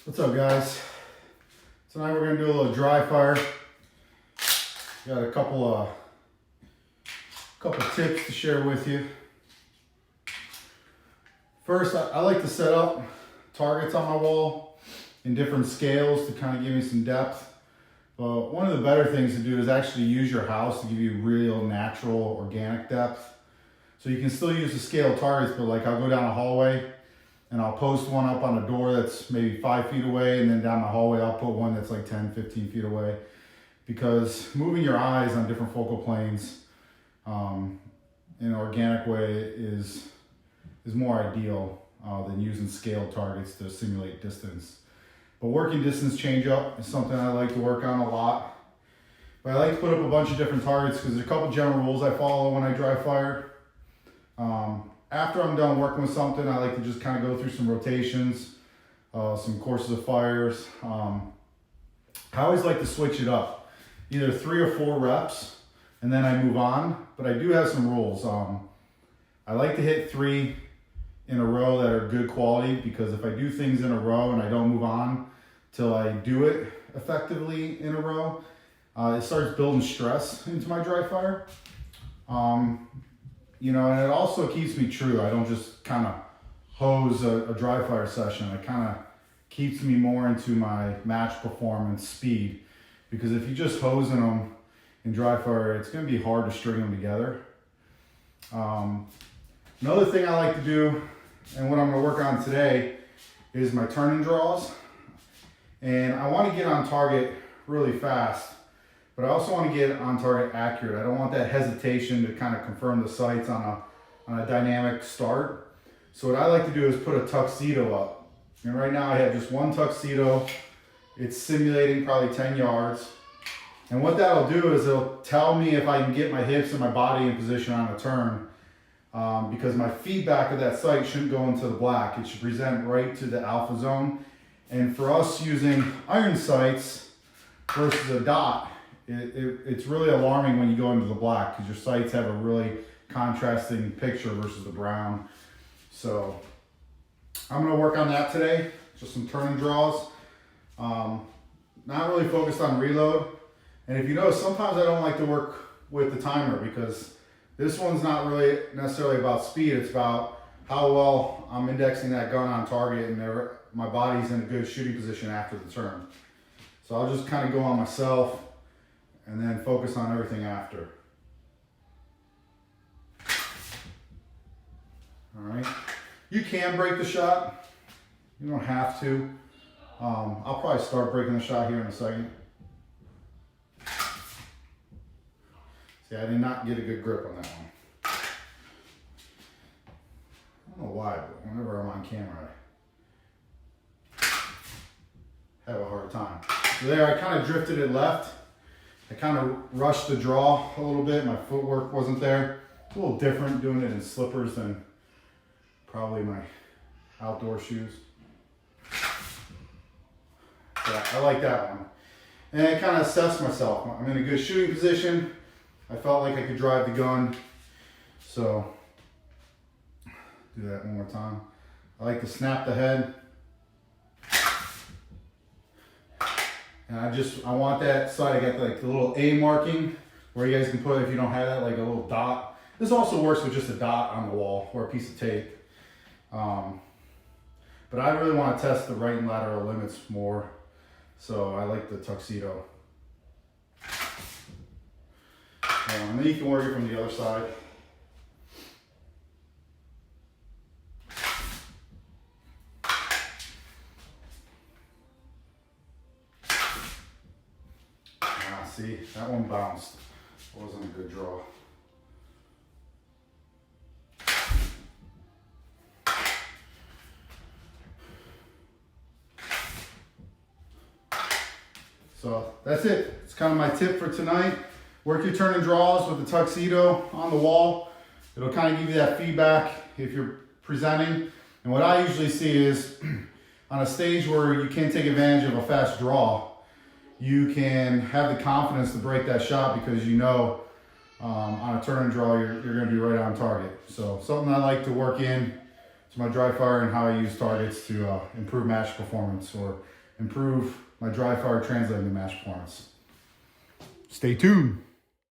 What's up, guys? Tonight we're gonna do a little dry fire. Got a couple tips to share with you. First, I like to set up targets on my wall in different scales to kind of give me some depth. But one of the better things to do is actually use your house to give you real natural organic depth. So you can still use the scale targets, but like I'll go down a hallway and I'll post one up on a door that's maybe 5 feet away, and then down the hallway I'll put one that's like 10, 15 feet away. Because moving your eyes on different focal planes in an organic way is more ideal than using scale targets to simulate distance. But working distance change up is something I like to work on a lot. But I like to put up a bunch of different targets because there's a couple general rules I follow when I dry fire. After I'm done working with something, I like to just kind of go through some rotations, some courses of fires. I always like to switch it up, either 3 or 4 reps, and then I move on. But I do have some rules. I like to hit 3 in a row that are good quality, because if I do things in a row and I don't move on till I do it effectively in a row, it starts building stress into my dry fire. You know, and it also keeps me true. I don't just kind of hose a dry fire session. It kind of keeps me more into my match performance speed, because if you're just hosing them in dry fire, it's going to be hard to string them together. Another thing I like to do, and what I'm going to work on today, is my turn and draws. And I want to get on target really fast, but I also want to get on target accurate. I don't want that hesitation to kind of confirm the sights on a dynamic start. So what I like to do is put a tuxedo up. And right now I have just one tuxedo. It's simulating probably 10 yards. And what that'll do is it'll tell me if I can get my hips and my body in position on a turn. Because my feedback of that sight shouldn't go into the black. It should present right to the alpha zone. And for us using iron sights versus a dot, it's really alarming when you go into the black, because your sights have a really contrasting picture versus the brown. So I'm going to work on that today, just some turn and draws. Not really focused on reload. And if you notice, sometimes I don't like to work with the timer, because this one's not really necessarily about speed. It's about how well I'm indexing that gun on target and my body's in a good shooting position after the turn. So I'll just kind of go on myself and then focus on everything after. All right. You can break the shot. You don't have to. I'll probably start breaking the shot here in a second. See, I did not get a good grip on that one. I don't know why, but whenever I'm on camera, I have a hard time. So there, I kind of drifted it left. I kind of rushed the draw a little bit. My footwork wasn't there. It's a little different doing it in slippers than probably my outdoor shoes. Yeah, I like that one. And I kind of assessed myself. I'm in a good shooting position. I felt like I could drive the gun. So, do that one more time. I like to snap the head. And I want that side. I got like the little A marking where you guys can put, if you don't have that, like a little dot. This also works with just a dot on the wall or a piece of tape. But I really want to test the right and lateral limits more. So I like the tuxedo. And then you can work it from the other side. See, that one bounced. It wasn't a good draw. So that's it. It's kind of my tip for tonight. Work your turn and draws with the tuxedo on the wall. It'll kind of give you that feedback if you're presenting. And what I usually see is on a stage where you can't take advantage of a fast draw, you can have the confidence to break that shot, because you know on a turn and draw you're going to be right on target. So something I like to work in to my dry fire and how I use targets to improve match performance or improve my dry fire translating to match performance. Stay tuned.